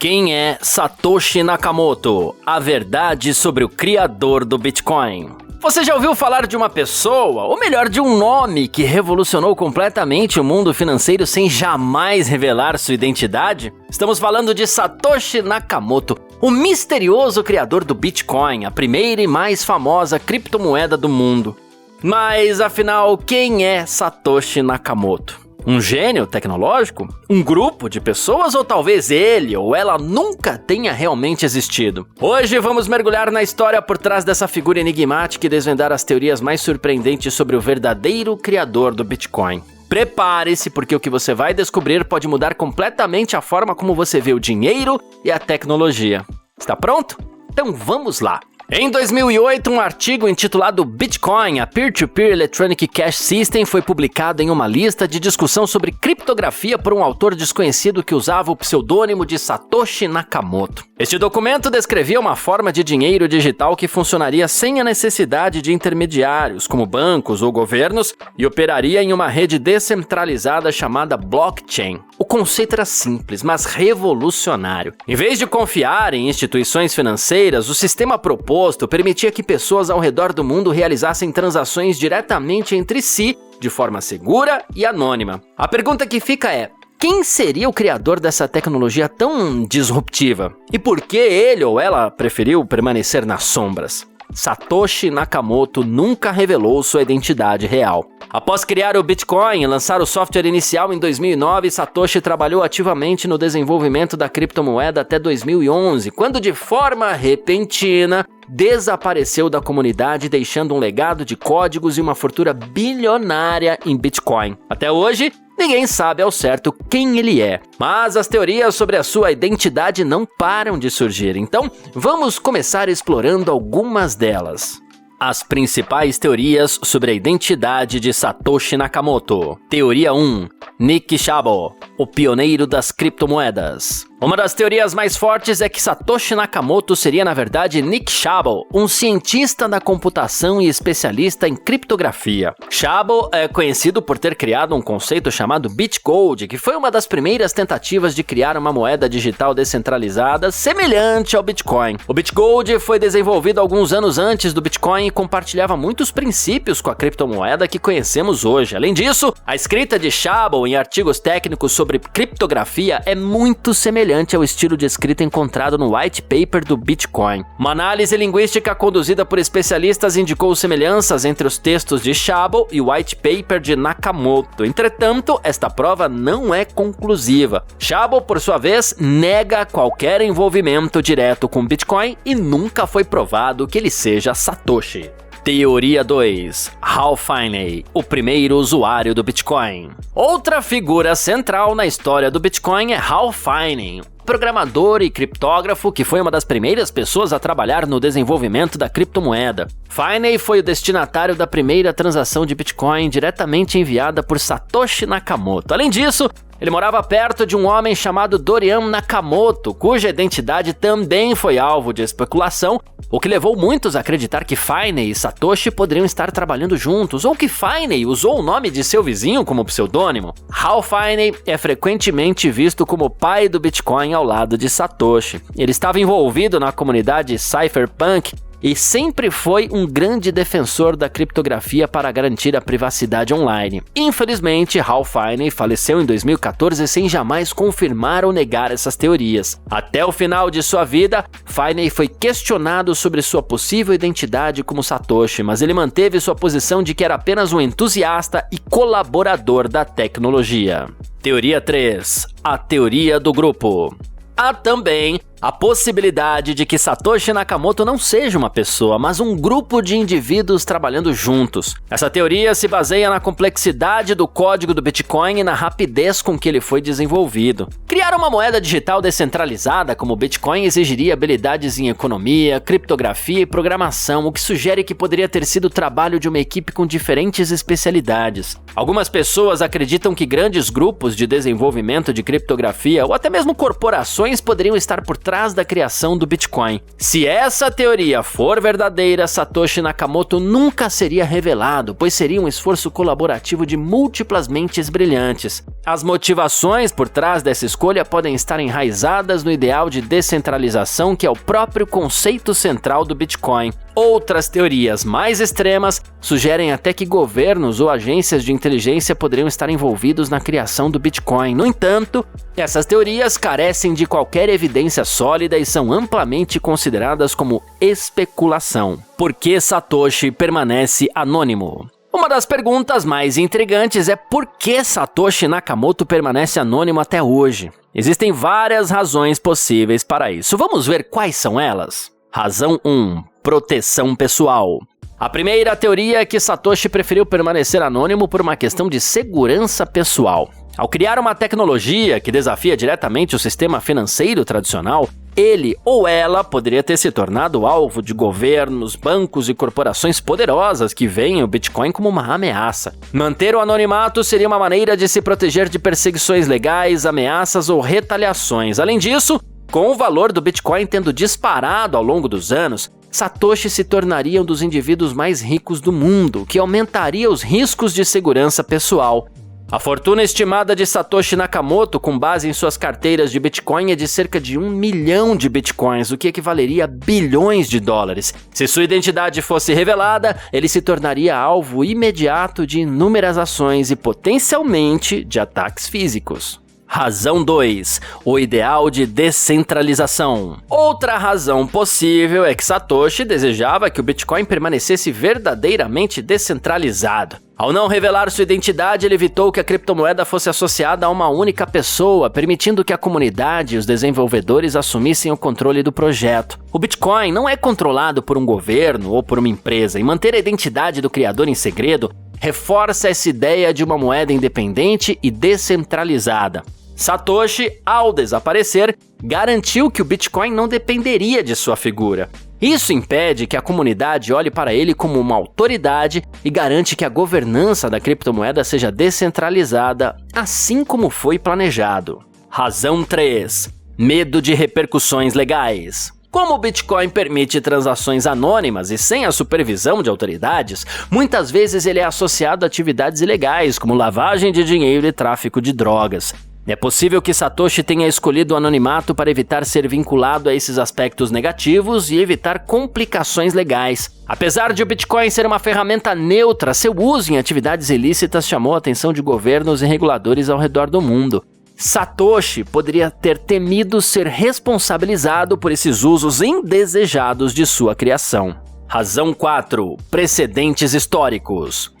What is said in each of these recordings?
Quem é Satoshi Nakamoto? A verdade sobre o criador do Bitcoin. Você já ouviu falar de uma pessoa, ou melhor, de um nome que revolucionou completamente o mundo financeiro sem jamais revelar sua identidade? Estamos falando de Satoshi Nakamoto, o misterioso criador do Bitcoin, a primeira e mais famosa criptomoeda do mundo. Mas, afinal, quem é Satoshi Nakamoto? Um gênio tecnológico? Um grupo de pessoas ou talvez ele ou ela nunca tenha realmente existido? Hoje vamos mergulhar na história por trás dessa figura enigmática e desvendar as teorias mais surpreendentes sobre o verdadeiro criador do Bitcoin. Prepare-se, porque o que você vai descobrir pode mudar completamente a forma como você vê o dinheiro e a tecnologia. Está pronto? Então vamos lá! Em 2008, um artigo intitulado Bitcoin, a Peer-to-Peer Electronic Cash System, foi publicado em uma lista de discussão sobre criptografia por um autor desconhecido que usava o pseudônimo de Satoshi Nakamoto. Este documento descrevia uma forma de dinheiro digital que funcionaria sem a necessidade de intermediários, como bancos ou governos, e operaria em uma rede descentralizada chamada blockchain. O conceito era simples, mas revolucionário. Em vez de confiar em instituições financeiras, o sistema proposto permitia que pessoas ao redor do mundo realizassem transações diretamente entre si, de forma segura e anônima. A pergunta que fica é: quem seria o criador dessa tecnologia tão disruptiva? E por que ele ou ela preferiu permanecer nas sombras? Satoshi Nakamoto nunca revelou sua identidade real. Após criar o Bitcoin e lançar o software inicial em 2009, Satoshi trabalhou ativamente no desenvolvimento da criptomoeda até 2011, quando de forma repentina desapareceu da comunidade, deixando um legado de códigos e uma fortuna bilionária em Bitcoin. Até hoje, ninguém sabe ao certo quem ele é, mas as teorias sobre a sua identidade não param de surgir. Então, vamos começar explorando algumas delas. As principais teorias sobre a identidade de Satoshi Nakamoto. Teoria 1. Nick Szabo, o pioneiro das criptomoedas. Uma das teorias mais fortes é que Satoshi Nakamoto seria, na verdade, Nick Szabo, um cientista da computação e especialista em criptografia. Szabo é conhecido por ter criado um conceito chamado Bitgold, que foi uma das primeiras tentativas de criar uma moeda digital descentralizada semelhante ao Bitcoin. O Bitgold foi desenvolvido alguns anos antes do Bitcoin e compartilhava muitos princípios com a criptomoeda que conhecemos hoje. Além disso, a escrita de Szabo em artigos técnicos sobre criptografia é muito semelhante ao estilo de escrita encontrado no white paper do Bitcoin. Uma análise linguística conduzida por especialistas indicou semelhanças entre os textos de Szabo e o white paper de Nakamoto. Entretanto, esta prova não é conclusiva. Szabo, por sua vez, nega qualquer envolvimento direto com Bitcoin e nunca foi provado que ele seja Satoshi. Teoria 2. Hal Finney, o primeiro usuário do Bitcoin. Outra figura central na história do Bitcoin é Hal Finney, programador e criptógrafo que foi uma das primeiras pessoas a trabalhar no desenvolvimento da criptomoeda. Finney foi o destinatário da primeira transação de Bitcoin diretamente enviada por Satoshi Nakamoto. Além disso, ele morava perto de um homem chamado Dorian Nakamoto, cuja identidade também foi alvo de especulação, o que levou muitos a acreditar que Finney e Satoshi poderiam estar trabalhando juntos, ou que Finney usou o nome de seu vizinho como pseudônimo. Hal Finney é frequentemente visto como o pai do Bitcoin ao lado de Satoshi. Ele estava envolvido na comunidade cypherpunk e sempre foi um grande defensor da criptografia para garantir a privacidade online. Infelizmente, Hal Finney faleceu em 2014 sem jamais confirmar ou negar essas teorias. Até o final de sua vida, Finney foi questionado sobre sua possível identidade como Satoshi, mas ele manteve sua posição de que era apenas um entusiasta e colaborador da tecnologia. Teoria 3. A teoria do grupo. Há também a possibilidade de que Satoshi Nakamoto não seja uma pessoa, mas um grupo de indivíduos trabalhando juntos. Essa teoria se baseia na complexidade do código do Bitcoin e na rapidez com que ele foi desenvolvido. Criar uma moeda digital descentralizada como o Bitcoin exigiria habilidades em economia, criptografia e programação, o que sugere que poderia ter sido o trabalho de uma equipe com diferentes especialidades. Algumas pessoas acreditam que grandes grupos de desenvolvimento de criptografia ou até mesmo corporações poderiam estar por trás da criação do Bitcoin. Se essa teoria for verdadeira, Satoshi Nakamoto nunca seria revelado, pois seria um esforço colaborativo de múltiplas mentes brilhantes. As motivações por trás dessa escolha podem estar enraizadas no ideal de descentralização, que é o próprio conceito central do Bitcoin. Outras teorias mais extremas sugerem até que governos ou agências de inteligência poderiam estar envolvidos na criação do Bitcoin. No entanto, essas teorias carecem de qualquer evidência sólida e são amplamente consideradas como especulação. Por que Satoshi permanece anônimo? Uma das perguntas mais intrigantes é por que Satoshi Nakamoto permanece anônimo até hoje. Existem várias razões possíveis para isso. Vamos ver quais são elas? Razão 1. Proteção pessoal. A primeira teoria é que Satoshi preferiu permanecer anônimo por uma questão de segurança pessoal. Ao criar uma tecnologia que desafia diretamente o sistema financeiro tradicional, ele ou ela poderia ter se tornado alvo de governos, bancos e corporações poderosas que veem o Bitcoin como uma ameaça. Manter o anonimato seria uma maneira de se proteger de perseguições legais, ameaças ou retaliações. Além disso, com o valor do Bitcoin tendo disparado ao longo dos anos, Satoshi se tornaria um dos indivíduos mais ricos do mundo, o que aumentaria os riscos de segurança pessoal. A fortuna estimada de Satoshi Nakamoto, com base em suas carteiras de Bitcoin, é de cerca de 1 milhão de Bitcoins, o que equivaleria a bilhões de dólares. Se sua identidade fosse revelada, ele se tornaria alvo imediato de inúmeras ações e potencialmente de ataques físicos. Razão 2. O ideal de descentralização. Outra razão possível é que Satoshi desejava que o Bitcoin permanecesse verdadeiramente descentralizado. Ao não revelar sua identidade, ele evitou que a criptomoeda fosse associada a uma única pessoa, permitindo que a comunidade e os desenvolvedores assumissem o controle do projeto. O Bitcoin não é controlado por um governo ou por uma empresa, e manter a identidade do criador em segredo reforça essa ideia de uma moeda independente e descentralizada. Satoshi, ao desaparecer, garantiu que o Bitcoin não dependeria de sua figura. Isso impede que a comunidade olhe para ele como uma autoridade e garante que a governança da criptomoeda seja descentralizada, assim como foi planejado. Razão 3. Medo de repercussões legais. Como o Bitcoin permite transações anônimas e sem a supervisão de autoridades, muitas vezes ele é associado a atividades ilegais, como lavagem de dinheiro e tráfico de drogas. É possível que Satoshi tenha escolhido o anonimato para evitar ser vinculado a esses aspectos negativos e evitar complicações legais. Apesar de o Bitcoin ser uma ferramenta neutra, seu uso em atividades ilícitas chamou a atenção de governos e reguladores ao redor do mundo. Satoshi poderia ter temido ser responsabilizado por esses usos indesejados de sua criação. Razão 4. Precedentes históricos.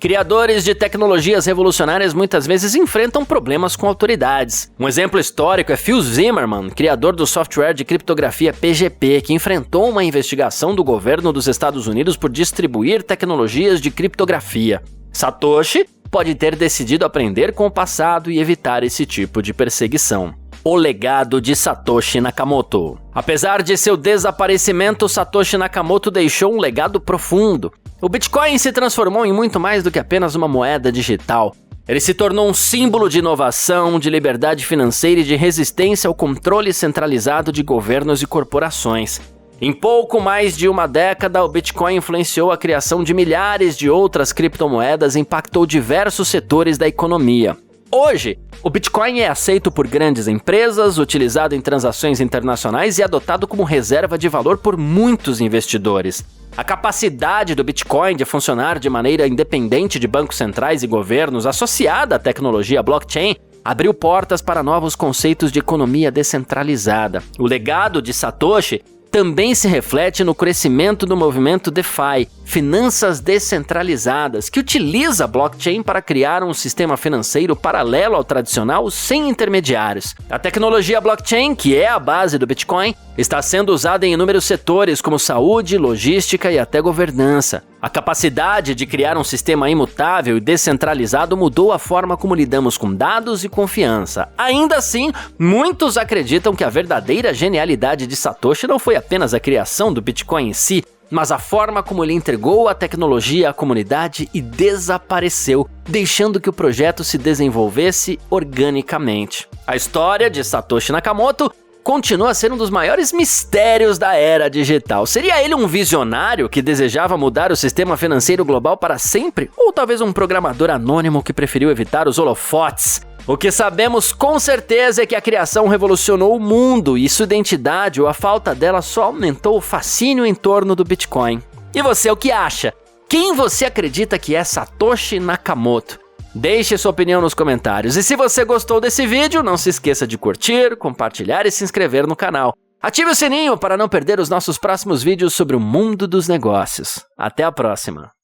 Criadores de tecnologias revolucionárias muitas vezes enfrentam problemas com autoridades. Um exemplo histórico é Phil Zimmermann, criador do software de criptografia PGP, que enfrentou uma investigação do governo dos Estados Unidos por distribuir tecnologias de criptografia. Satoshi pode ter decidido aprender com o passado e evitar esse tipo de perseguição. O legado de Satoshi Nakamoto. Apesar de seu desaparecimento, Satoshi Nakamoto deixou um legado profundo. O Bitcoin se transformou em muito mais do que apenas uma moeda digital. Ele se tornou um símbolo de inovação, de liberdade financeira e de resistência ao controle centralizado de governos e corporações. Em pouco mais de uma década, o Bitcoin influenciou a criação de milhares de outras criptomoedas e impactou diversos setores da economia. Hoje, o Bitcoin é aceito por grandes empresas, utilizado em transações internacionais e adotado como reserva de valor por muitos investidores. A capacidade do Bitcoin de funcionar de maneira independente de bancos centrais e governos, associada à tecnologia blockchain, abriu portas para novos conceitos de economia descentralizada. O legado de Satoshi também se reflete no crescimento do movimento DeFi, finanças descentralizadas, que utiliza a blockchain para criar um sistema financeiro paralelo ao tradicional sem intermediários. A tecnologia blockchain, que é a base do Bitcoin, está sendo usada em inúmeros setores como saúde, logística e até governança. A capacidade de criar um sistema imutável e descentralizado mudou a forma como lidamos com dados e confiança. Ainda assim, muitos acreditam que a verdadeira genialidade de Satoshi não foi apenas a criação do Bitcoin em si, mas a forma como ele entregou a tecnologia à comunidade e desapareceu, deixando que o projeto se desenvolvesse organicamente. A história de Satoshi Nakamoto continua a ser um dos maiores mistérios da era digital. Seria ele um visionário que desejava mudar o sistema financeiro global para sempre? Ou talvez um programador anônimo que preferiu evitar os holofotes? O que sabemos com certeza é que a criação revolucionou o mundo e sua identidade ou a falta dela só aumentou o fascínio em torno do Bitcoin. E você, o que acha? Quem você acredita que é Satoshi Nakamoto? Deixe sua opinião nos comentários. E se você gostou desse vídeo, não se esqueça de curtir, compartilhar e se inscrever no canal. Ative o sininho para não perder os nossos próximos vídeos sobre o mundo dos negócios. Até a próxima!